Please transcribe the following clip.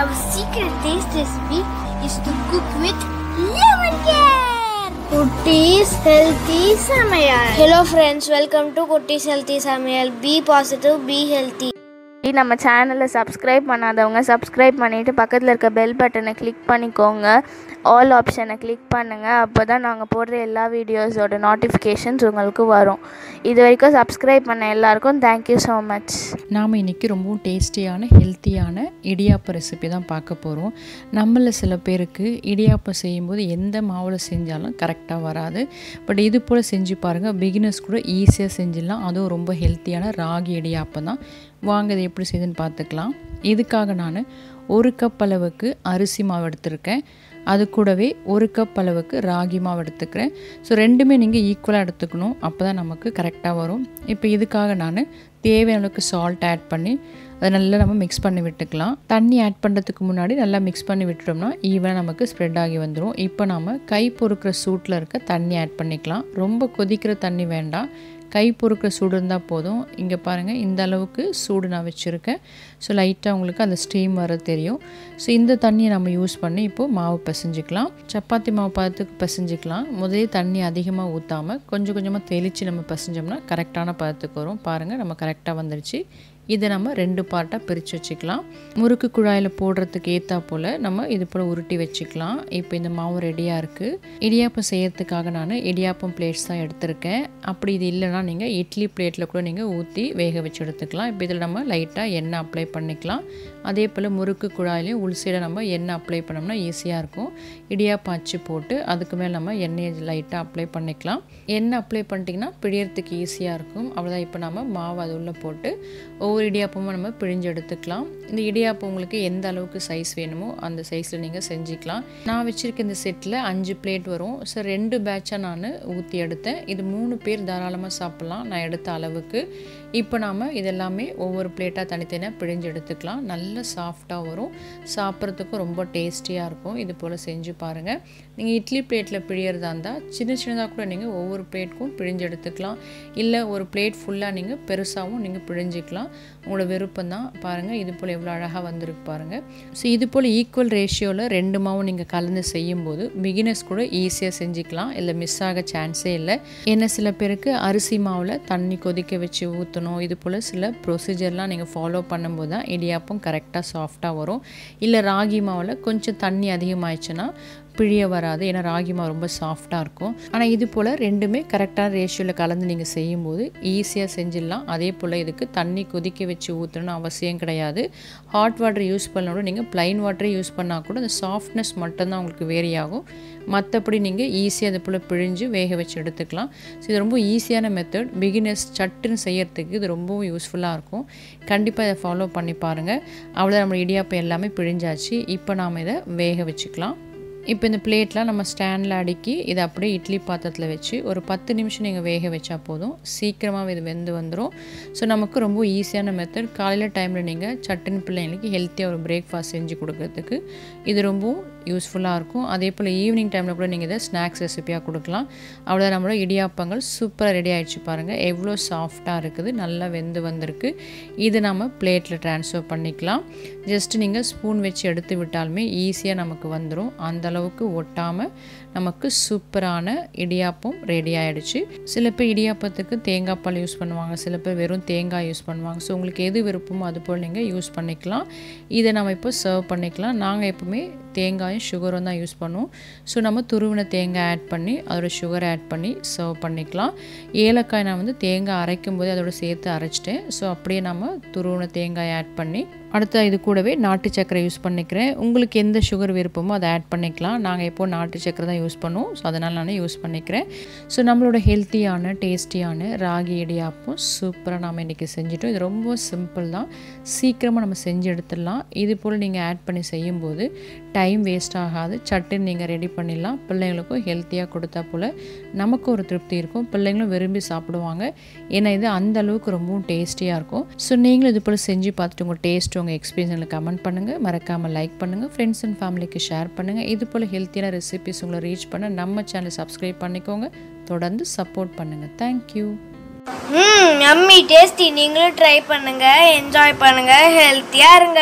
Our secret taste recipe is to cook with lemon care. Kutties Healthy Samayal. Hello friends, welcome to Kutties Healthy Samayal. Be positive, be healthy. நம்ம சேனலை subscribe பண்ணாதவங்க subscribe பண்ணிவிட்டு பக்கத்தில் இருக்க bell பட்டனை click பண்ணிக்கோங்க. All ஆப்ஷனை click பண்ணுங்கள். அப்போ தான் நாங்கள் போடுற எல்லா வீடியோஸோட நோட்டிஃபிகேஷன்ஸ் உங்களுக்கு வரும். இது வரைக்கும் சப்ஸ்கிரைப் பண்ண எல்லாருக்கும் தேங்க்யூ ஸோ மச். நாம் இன்றைக்கி ரொம்பவும் டேஸ்டியான ஹெல்த்தியான இடியாப்பம் ரெசிபி தான் பார்க்க போகிறோம். நம்மளில் சில பேருக்கு இடியாப்பம் செய்யும்போது எந்த மாவில் செஞ்சாலும் கரெக்டாக வராது. பட் இது போல் செஞ்சு பாருங்கள், பிகினர்ஸ் கூட ஈஸியாக செஞ்சிடலாம். அதுவும் ரொம்ப ஹெல்த்தியான ராகி இடியாப்பம் தான். வாங்க இதை எப்படி செய்யுதுன்னு பார்த்துக்கலாம். இதுக்காக நான் 1 கப் அளவுக்கு அரிசி மாவு எடுத்துருக்கேன். அது கூடவே 1 கப் அளவுக்கு ராகி மாவு எடுத்துக்கிறேன். ஸோ ரெண்டுமே நீங்கள் ஈக்குவலாக எடுத்துக்கணும், அப்போ தான் நமக்கு கரெக்டாக வரும். இப்போ இதுக்காக நான் தேவையான அளவுக்கு சால்ட் ஆட் பண்ணி அதை நல்லா நம்ம மிக்ஸ் பண்ணி விட்டுக்கலாம். தண்ணி ஆட் பண்ணுறதுக்கு முன்னாடி நல்லா மிக்ஸ் பண்ணி விட்டுட்டோம்னா ஈவனாக நமக்கு ஸ்ப்ரெட் ஆகி வந்துடும். இப்போ நம்ம கை பொறுக்கிற சூட்டில் இருக்க தண்ணி ஆட் பண்ணிக்கலாம். ரொம்ப கொதிக்கிற தண்ணி வேண்டாம், கை பொறுக்கிற சூடு இருந்தால் போதும். இங்கே பாருங்கள், இந்த அளவுக்கு சூடு நான் வச்சுருக்கேன். ஸோ லைட்டாக உங்களுக்கு அந்த ஸ்டீம் வர தெரியும். ஸோ இந்த தண்ணியை நம்ம யூஸ் பண்ணி இப்போது மாவு பிசைஞ்சிக்கலாம். சப்பாத்தி மாவு பதத்துக்கு பிசைஞ்சிக்கலாம். முதலே தண்ணி அதிகமாக ஊற்றாமல் கொஞ்சம் கொஞ்சமாக தெளித்து நம்ம பிசைஞ்சோம்னா கரெக்டான பதத்துக்கு வரும். பாருங்கள், நம்ம கரெக்டாக வந்துடுச்சு. இதை நம்ம 2 பார்ட்டாக பிரித்து வச்சுக்கலாம். முறுக்கு குழாயில் போடுறதுக்கு ஏற்றா போல் நம்ம இது போல் உருட்டி வச்சுக்கலாம். இப்போ இந்த மாவு ரெடியாக இருக்குது. இடியாப்பம் செய்யறதுக்காக நான் இடியாப்பம் பிளேட்ஸ் தான் எடுத்திருக்கேன். அப்படி இது இல்லைனா நீங்கள் இட்லி பிளேட்டில் கூட நீங்கள் ஊற்றி வேக வச்சு எடுத்துக்கலாம். இப்போ இதில் நம்ம லைட்டாக எண்ணெய் அப்ளை பண்ணிக்கலாம். அதே போல் முறுக்கு குழாயிலையும் உள் சைடை நம்ம எண்ணெய் அப்ளை பண்ணோம்னா ஈஸியாக இருக்கும். இடியாப்பம் அச்சு போட்டு அதுக்கு மேலே நம்ம எண்ணெயை லைட்டாக அப்ளை பண்ணிக்கலாம். எண்ணெய் அப்ளை பண்ணிட்டிங்கன்னா பிழியறதுக்கு ஈஸியாக இருக்கும். அவ்வளோதான். இப்போ நம்ம மாவு அது உள்ளே போட்டு ஒவ்வொரு இடியாப்பமும் நம்ம பிழிஞ்சு எடுத்துக்கலாம். இந்த இடியாப்பம் உங்களுக்கு எந்த அளவுக்கு சைஸ் வேணுமோ அந்த சைஸில் நீங்கள் செஞ்சுக்கலாம். நான் வச்சுருக்க இந்த செட்டில் 5 பிளேட் வரும். ஸோ 2 பேட்சாக நான் ஊற்றி எடுத்தேன். இது 3 பேர் தாராளமாக சாப்பிட்லாம் நான் எடுத்த அளவுக்கு. இப்போ நாம் இதெல்லாமே ஒவ்வொரு பிளேட்டாக தனித்தனியாக பிழிஞ்சு எடுத்துக்கலாம். நல்ல சாஃப்டாக வரும், சாப்பிட்றதுக்கும் ரொம்ப டேஸ்டியாக இருக்கும். இது போல் செஞ்சு பாருங்கள். நீங்கள் இட்லி பிளேட்டில் பிழியறதா இருந்தால் சின்னதாக கூட நீங்கள் ஒவ்வொரு பிளேட்டுக்கும் பிழிஞ்சு எடுத்துக்கலாம். இல்லை ஒரு பிளேட் ஃபுல்லாக நீங்கள் பெருசாகவும் நீங்கள் பிழிஞ்சிக்கலாம். உங்களோட விருப்பம் தான். பாருங்கள், இது போல் எவ்வளோ அழகாக வந்திருக்கு பாருங்கள். ஸோ இது போல் ஈக்குவல் ரேஷியோவில் 2 மாவும் நீங்கள் கலந்து செய்யும்போது பிகினர்ஸ் கூட ஈஸியாக செஞ்சுக்கலாம். இல்லை மிஸ் ஆக சான்ஸே இல்லை. ஏன்னா சில பேருக்கு அரிசி மாவில் தண்ணி கொதிக்க வச்சு ஊற்றணும். இது போல் சில ப்ரொசீஜர்லாம் நீங்கள் ஃபாலோ பண்ணும்போது தான் இடியாப்பம் கரெக்டாக சாஃப்டாக வரும். இல்லை ராகி மாவில் கொஞ்சம் தண்ணி அதிகமாகிடுச்சுன்னா பிழிய வராது. ஏன்னா ராகி மாவு ரொம்ப சாஃப்டாக இருக்கும். ஆனால் இது போல் ரெண்டுமே கரெக்டான ரேஷியோவில் கலந்து நீங்கள் செய்யும்போது ஈஸியாக செஞ்சிடலாம். அதே போல் இதுக்கு தண்ணி கொதிக்க வச்சு ஊற்றணும்னு அவசியம் கிடையாது. ஹாட் வாட்டர் யூஸ் பண்ணாலும் நீங்கள் ப்ளைன் வாட்டரை யூஸ் பண்ணால் கூட அந்த சாஃப்ட்னஸ் மட்டும்தான் உங்களுக்கு வேரி ஆகும். மற்றபடி நீங்கள் ஈஸியாக அது போல் பிழிஞ்சு வேக வச்சு எடுத்துக்கலாம். ஸோ இது ரொம்ப ஈஸியான மெத்தட். பிகினர்ஸ் சட்டுன்னு செய்யறதுக்கு இது ரொம்பவும் யூஸ்ஃபுல்லாக இருக்கும். கண்டிப்பாக இதை ஃபாலோ பண்ணி பாருங்கள். அவ்வளோ நம்ம இடியாப்பம் எல்லாமே பிழிஞ்சாச்சு. இப்போ நாம் இதை வேக வச்சுக்கலாம். இப்போ இந்த பிளேட்டில் நம்ம ஸ்டாண்டில் அடுக்கி இதை அப்படியே இட்லி பாத்திரத்தில் வச்சு ஒரு 10 நிமிஷம் நீங்கள் வேக வச்சா போதும். சீக்கிரமாக இது வெந்து வந்துடும். ஸோ நமக்கு ரொம்ப ஈஸியான மெத்தட். காலையில் டைமில் நீங்கள் சட்டுன்னு பிள்ளைங்களுக்கு ஹெல்த்தியாக ஒரு பிரேக்ஃபாஸ்ட் செஞ்சு கொடுக்கறதுக்கு இது ரொம்பவும் யூஸ்ஃபுல்லாக இருக்கும். அதே போல் ஈவினிங் டைமில் கூட நீங்கள் இதை ஸ்நாக்ஸ் ரெசிப்பியாக கொடுக்கலாம். அவ்வளோ நம்மளோட இடியாப்பங்கள் சூப்பராக ரெடி ஆகிடுச்சு பாருங்கள். எவ்வளோ சாஃப்டாக இருக்குது, நல்லா வெந்து வந்திருக்கு. இது நம்ம பிளேட்டில் ட்ரான்ஸ்ஃபர் பண்ணிக்கலாம். ஜஸ்ட் நீங்கள் ஸ்பூன் வச்சு எடுத்து விட்டாலுமே ஈஸியாக நமக்கு வந்துடும். அந்த அளவுக்கு ஒட்டாமல் நமக்கு சூப்பரான இடியாப்பம் ரெடி ஆகிடுச்சு. சில பேர் இடியாப்பத்துக்கு தேங்காய் பால் யூஸ் பண்ணுவாங்க, சில பேர் வெறும் தேங்காய் யூஸ் பண்ணுவாங்க. ஸோ உங்களுக்கு எது விருப்பமோ அது போல் நீங்கள் யூஸ் பண்ணிக்கலாம். இதை நம்ம இப்போ சர்வ் பண்ணிக்கலாம். நாங்கள் எப்போவுமே தேங்காயும் சுகரும் தான் யூஸ் பண்ணுவோம். ஸோ நம்ம துருவின தேங்காய் ஆட் பண்ணி அதோட சுகர் ஆட் பண்ணி சர்வ் பண்ணிக்கலாம். ஏலக்காய் நான் தேங்காய் அரைக்கும் போது அதோட சேர்த்து அரைச்சிட்டேன். ஸோ அப்படியே நம்ம துருவின தேங்காய் ஆட் பண்ணி அடுத்த இது கூடவே நாட்டு சக்கரை யூஸ் பண்ணிக்கிறேன். உங்களுக்கு எந்த சுகர் விருப்பமோ அதை ஆட் பண்ணிக்கலாம். நாங்கள் எப்போது நாட்டு சக்கரை தான் யூஸ் பண்ணுவோம். ஸோ அதனால் நான் யூஸ் பண்ணிக்கிறேன். ஸோ நம்மளோட ஹெல்த்தியான டேஸ்டியான ராகி இடியாப்பம் சூப்பராக நாம் இன்றைக்கி செஞ்சுட்டோம். இது ரொம்ப சிம்பிள் தான், சீக்கிரமாக நம்ம செஞ்சு எடுத்துடலாம். இது போல் நீங்கள் ஆட் பண்ணி செய்யும்போது டைம் வேஸ்ட் ஆகாது. சட்டுன்னு நீங்கள் ரெடி பண்ணிடலாம். பிள்ளைங்களுக்கும் ஹெல்த்தியாக கொடுத்தா போல் நமக்கும் ஒரு திருப்தி இருக்கும். பிள்ளைங்களும் விரும்பி சாப்பிடுவாங்க. ஏன்னா இது அந்த அளவுக்கு ரொம்பவும் டேஸ்டியாக இருக்கும். ஸோ நீங்களும் இது போல் செஞ்சு பார்த்துட்டு உங்கள் டேஸ்ட் உங்கள் எக்ஸ்பீரியன்ஸில் கமெண்ட் பண்ணுங்கள். மறக்காமல் லைக் பண்ணுங்கள். ஃப்ரெண்ட்ஸ் அண்ட் ஃபேமிலிக்கு ஷேர் பண்ணுங்கள். இது போல் ஹெல்த்தியான ரெசிபிஸ் உங்களை ரீச் பண்ண நம்ம சேனலை சப்ஸ்கிரைப் பண்ணிக்கோங்க. தொடர்ந்து சப்போர்ட் பண்ணுங்கள். தேங்க்யூ. Yummy tasty. நீங்களும் ட்ரை பண்ணுங்கள், என்ஜாய் பண்ணுங்கள், ஹெல்த்தியாக இருங்க.